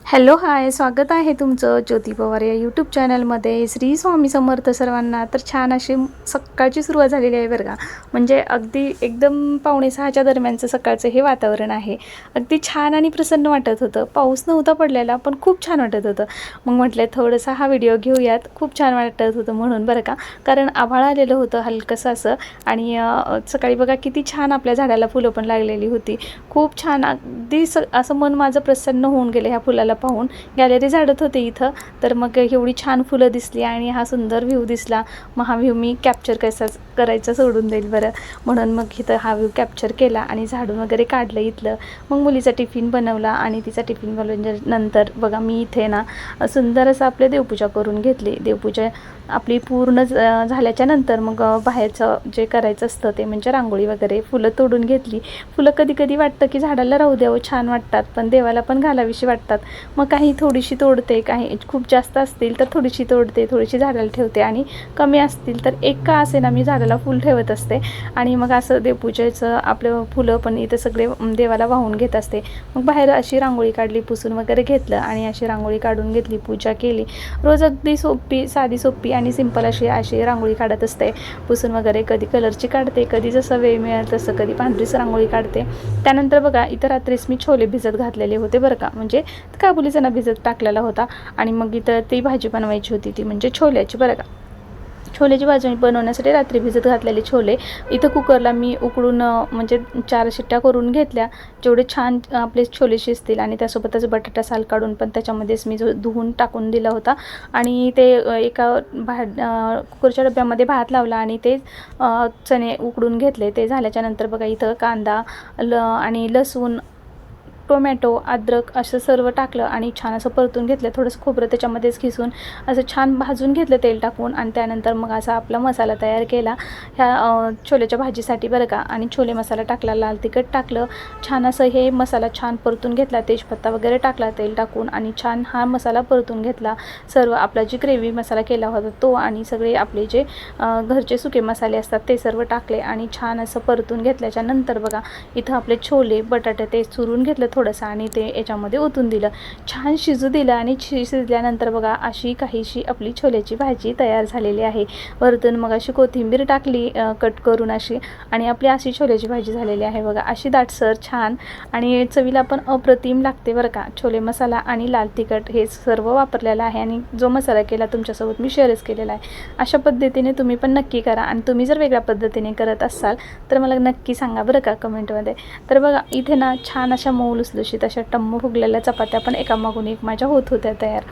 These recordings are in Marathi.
हॅलो हाय, स्वागत आहे तुमचं ज्योती पवार या यूट्यूब चॅनलमध्ये. श्री स्वामी समर्थ सर्वांना. तर छान अशी सकाळची सुरुवात झालेली आहे बरं का. म्हणजे अगदी एकदम 5:45च्या दरम्यानचं सकाळचं हे वातावरण आहे. अगदी छान आणि प्रसन्न वाटत होतं. पाऊस नव्हता पडलेला, पण खूप छान वाटत होतं. मग म्हटलं थोडंसं हा व्हिडिओ घेऊयात. खूप छान वाटत होतं म्हणून बरं का. कारण आभाळ आलेलं होतं हलकंसं असं. आणि सकाळी बघा किती छान आपल्या झाडाला फुलं पण लागलेली होती. खूप छान अगदी असं मन माझं प्रसन्न होऊन गेलं ह्या फुलाला पाहून. गॅलरी झाडत होते इथं, तर मग एवढी छान फुलं दिसली आणि हा सुंदर व्ह्यू दिसला. मग हा व्ह्यू मी कॅप्चर करायचं सोडून देईल बरं, म्हणून मग इथं हा व्ह्यू कॅप्चर केला आणि झाडून वगैरे काढलं इथलं. मग मुलीचा टिफिन बनवला आणि तिचा टिफिन बनवल्यानंतर बघा मी इथे ना सुंदर असं आपले देवपूजा करून घेतली. देवपूजा आपली पूर्ण झाल्याच्या नंतर मग बाहेरचं जे करायचं असतं ते म्हणजे रांगोळी वगैरे, फुलं तोडून घेतली. फुलं कधी कधी वाटतं की झाडाला राहू द्यावं, छान वाटतात, पण देवाला पण घालावीशी वाटतात. मग काही थोडीशी तोडते, काही खूप जास्त असतील तर थोडीशी तोडते, थोडीशी झाडाला ठेवते आणि कमी असतील तर एक का असे ना मी झाडाला फुल ठेवत असते. आणि मग असं देवपूजेचं आपलं फुलं पण इथं सगळे देवाला वाहून घेत असते. मग बाहेर अशी रांगोळी काढली, पुसून वगैरे घेतलं आणि अशी रांगोळी काढून घेतली, पूजा केली. रोज अगदी सोपी, साधी सोपी आणि सिंपल अशी रांगोळी काढत असते. पुसून वगैरे कधी कलरची काढते, कधी जसं वेळ मिळेल तसं, कधी पांढरीच रांगोळी काढते. त्यानंतर बघा इथं रात्रीच मी छोले भिजत घातलेले होते बरं का. म्हणजे काबुली चणा भिजत टाकलेला होता आणि मग इथं ती भाजी बनवायची होती, ती म्हणजे छोल्याची बरं का. छोल्याची भाजी बनवण्यासाठी रात्री भिजत घातलेले छोले इथं कुकरला मी उकळून म्हणजे 4 शिट्ट्या करून घेतल्या. जेवढे छान आपले छोले शिजतील. आणि त्यासोबतच बटाटा साल काढून पण त्याच्यामध्येच मी धुवून टाकून दिला होता. आणि ते एका कुकरच्या डब्यामध्ये भात लावला आणि ते चणे उकडून घेतले. ते झाल्याच्या नंतर बघा इथं कांदा आणि लसूण, टोमॅटो, अद्रक असं सर्व टाकलं आणि छान असं परतून घेतलं. थोडंसं खोबरं त्याच्यामध्येच खिसून असं छान भाजून घेतलं तेल टाकून. आणि त्यानंतर मग असा आपला मसाला तयार केला ह्या छोल्याच्या भाजीसाठी बरं का. आणि छोले मसाला टाकला, लाल तिखट टाकलं, छान असं हे मसाला छान परतून घेतला, तेजपत्ता वगैरे टाकला तेल टाकून आणि छान हा मसाला परतून घेतला. सर्व आपला जी ग्रेव्ही मसाला केला होता तो आणि सगळे आपले जे घरचे सुके मसाले असतात ते सर्व टाकले आणि छान असं परतून घेतल्याच्या नंतर बघा इथं आपले छोले, बटाटे ते चुरून घेतलं थोडंसं आणि ते याच्यामध्ये ओतून दिलं, छान शिजू दिलं. आणि शिजल्यानंतर बघा अशी काहीशी आपली छोल्याची भाजी तयार झालेली आहे. वरतून मग अशी कोथिंबीर टाकली कट करून अशी, आणि आपली अशी छोल्याची भाजी झालेली आहे बघा. अशी दाटसर छान आणि चवीला पण अप्रतिम लागते बरं का. छोले मसाला आणि लाल तिखट हे सर्व वापरलेलं आहे आणि जो मसाला केला तुमच्यासोबत मी शेअरच केलेला आहे. अशा पद्धतीने तुम्ही पण नक्की करा. आणि तुम्ही जर वेगळ्या पद्धतीने करत असाल तर मला नक्की सांगा बरं का कमेंटमध्ये. तर बघा इथे ना छान अशा मऊ लुसलुशीत अशा टम्म फुगलेल्या चपात्या पण एकामागून एक माझ्या होत होत्या तयार.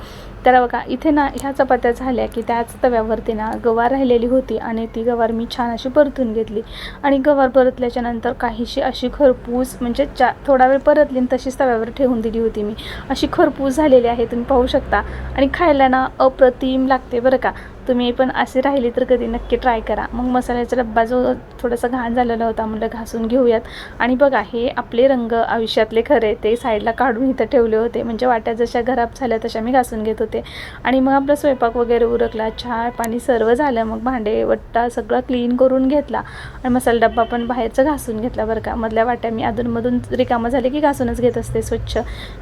तर बघा इथे ना ह्या चपात्या झाल्या की त्याच तव्यावरती ना गवार राहिलेली होती आणि ती गवार मी छान अशी परतून घेतली. आणि गवार परतल्याच्या नंतर काहीशी अशी खरपूस म्हणजे थोडा वेळ परतली आणि तशीच तव्यावर ठेवून दिली होती मी. अशी खरपूस झालेली आहे, तुम्ही पाहू शकता. आणि खायला ना अप्रतिम लागते बरं का. तुम्ही पण अशी राहिली तर कधी नक्की ट्राय करा. मग मसाल्याचा डब्बा जो थोडासा घाण झालेला होता म्हटलं घासून घेऊयात. आणि बघा हे आपले रंग आयुष्यातले खरे ते साईडला काढून इथं ठेवले होते. म्हणजे वाट्या जशा खराब झाल्या तशा मी घासून घेत होते. आणि मग आपला स्वयंपाक वगैरे उरकला, चहा पाणी सर्व झालं. मग भांडे वट्टा सगळं क्लीन करून घेतला आणि मसाला डब्बा पण बाहेरचं घासून घेतला बरं का. मधल्या वाट्या मी अधूनमधून रिकामं झाले की घासूनच घेत असते स्वच्छ.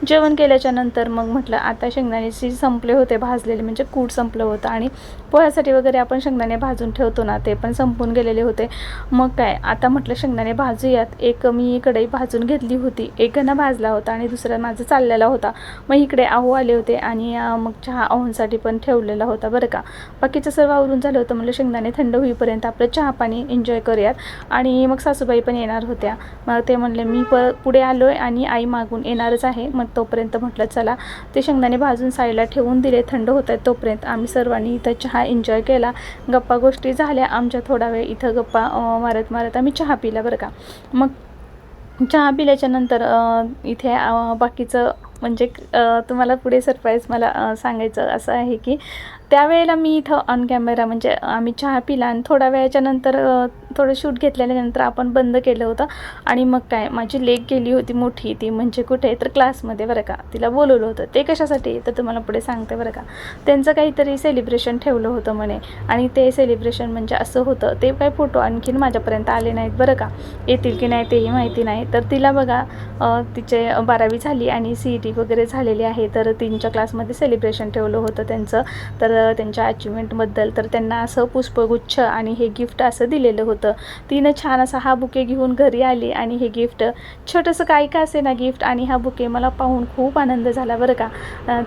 जेवण केल्याच्या नंतर मग म्हटलं आता शेंगदाण्याची संपले होते भाजलेले, म्हणजे कूट संपलं होतं. आणि पोह्यासाठी वगैरे आपण शेंगदाणे भाजून ठेवतो ना, ते पण संपून गेलेले होते. मग काय आता म्हटलं शेंगदाणे भाजूयात. एक मी कढई भाजून घेतली होती, एक घणा भाजला होता आणि दुसरा माझा चाललेला होता. मग इकडे आहो आले होते आणि मग चहा आहोंसाठी पण ठेवलेला होता बरं का. बाकीचं सर्व आवरून झालं होतं. म्हटलं शेंगदाणे थंड होईपर्यंत आपलं चहा पाणी एन्जॉय करूयात. आणि मग सासूबाई पण येणार होत्या. मग ते म्हणले मी पुढे आलो आहे आणि आई मागून येणारच आहे. मग तोपर्यंत म्हटलं चला ते शेंगदाणे भाजून साईडला ठेवून दिले, थंड होत आहेत तोपर्यंत आम्ही सर्वांनी इथं चहा एन्जॉय केला. गप्पा गोष्टी झाल्या आमच्या थोडा वेळ. इथं गप्पा मारत मारत आम्ही चहा पिला बरं का. मग चहा पिल्याच्या नंतर इथे बाकीचं म्हणजे तुम्हाला पुढे सरप्राईज मला सांगायचं असं आहे की त्यावेळेला मी इथं ऑन कॅमेरा म्हणजे आम्ही चहा पिला आणि थोड्या वेळाच्या नंतर थोडं शूट घेतल्यानंतर आपण बंद केलं होतं. आणि मग काय, माझी लेक गेली होती मोठी, ती म्हणजे कुठे तर क्लासमध्ये बरं का. तिला बोलवलं होतं. ते कशासाठी तर तुम्हाला पुढे सांगते बरं का. त्यांचं काहीतरी सेलिब्रेशन ठेवलं होतं म्हणे आणि ते सेलिब्रेशन म्हणजे असं होतं, ते काही फोटो आणखीन माझ्यापर्यंत आले नाहीत बरं का. येतील की नाही तेही माहिती नाही. तर तिला बघा तिचे 12वी झाली आणि CET वगैरे झालेली आहे. तर तिच्या क्लासमध्ये सेलिब्रेशन ठेवलं होतं त्यांचं, तर त्यांच्या अचिव्हमेंटबद्दल. तर त्यांना असं पुष्पगुच्छ आणि हे गिफ्ट असं दिलेलं होतं. तिनं छान असा हा बुके घेऊन घरी आली आणि हे गिफ्ट छोटंसं काही का असे ना गिफ्ट आणि हा बुके मला पाहून खूप आनंद झाला बरं का.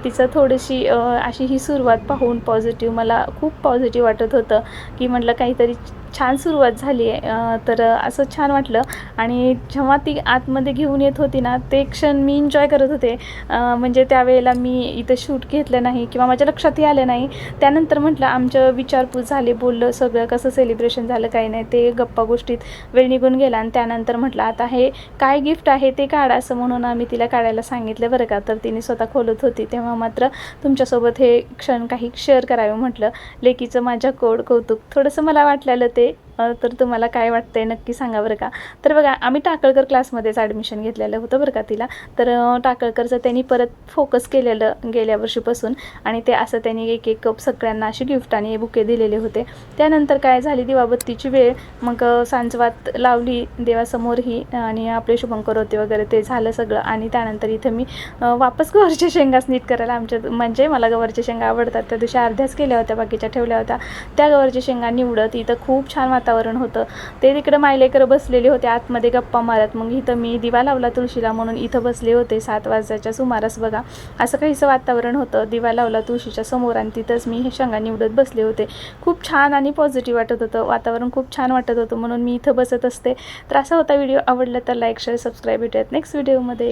तिचं थोडीशी अशी ही सुरुवात पाहून पॉझिटिव्ह, मला खूप पॉझिटिव्ह वाटत होतं की म्हटलं काहीतरी छान सुरुवात झाली आहे. तर असं छान वाटलं. आणि जेव्हा ती आतमध्ये घेऊन येत होती ना, ते क्षण मी एन्जॉय करत होते. म्हणजे त्यावेळेला मी इथं शूट घेतलं नाही किंवा माझ्या लक्षातही आलं नाही. त्यानंतर म्हटलं आमचं विचारपूस झाली, बोललं सगळं, कसं सेलिब्रेशन झालं काही नाही, ते गप्पा गोष्टीत वेळ निघून गेला. आणि त्यानंतर म्हटलं आता हे काय गिफ्ट आहे ते काढा, असं म्हणून आम्ही तिला काढायला सांगितलं बरं का. तर तिने स्वतः खोलत होती, तेव्हा मात्र तुमच्यासोबत हे क्षण काही शेअर करावे म्हटलं. लेकीचं माझ्या कौतुक थोडंसं मला वाटलेलं ते. तर तुम्हाला काय वाटतंय नक्की सांगा बरं का. तर बघा, आम्ही टाकळकर क्लासमध्येच ॲडमिशन घेतलेलं होतं बरं का तिला. तर टाकळकरचं त्यांनी परत फोकस केलेलं गेल्या वर्षीपासून आणि ते असं त्यांनी एक एक कप सगळ्यांना अशी गिफ्ट आणि बुके दिलेले होते. त्यानंतर काय झाली, दिवाबत्तीची वेळ. मग सांजवात लावली देवासमोरही आणि आपले शुभंकर होते वगैरे, ते झालं सगळं. आणि त्यानंतर इथं मी वापस गवारच्या शेंगाच नीट करायला, आमच्या म्हणजे मला गवारच्या शेंगा आवडतात, त्या दिवशी अर्ध्याच केल्या होत्या, बाकीच्या ठेवल्या होत्या. त्या गवारच्या शेंगा निवडत इथं खूप छान वातावरण होतं. ते तिकडं मायलेकर बसलेले होते आतमध्ये गप्पा मारत. मग इथं मी दिवा लावला तुळशीला म्हणून इथं बसले होते 7 वाजताच्या सुमारास बघा. असं काहीसं वातावरण होतं. दिवा लावला तुळशीच्या समोर आणि तिथंच मी हे शेंगा निवडत बसले होते. खूप छान आणि पॉझिटिव्ह वाटत होतं, वातावरण खूप छान वाटत होतं, म्हणून मी इथं बसत असते. तर असा होता व्हिडिओ. आवडला तर लाईक, शेअर, सबस्क्राईब. भेटूयात नेक्स्ट व्हिडिओमध्ये.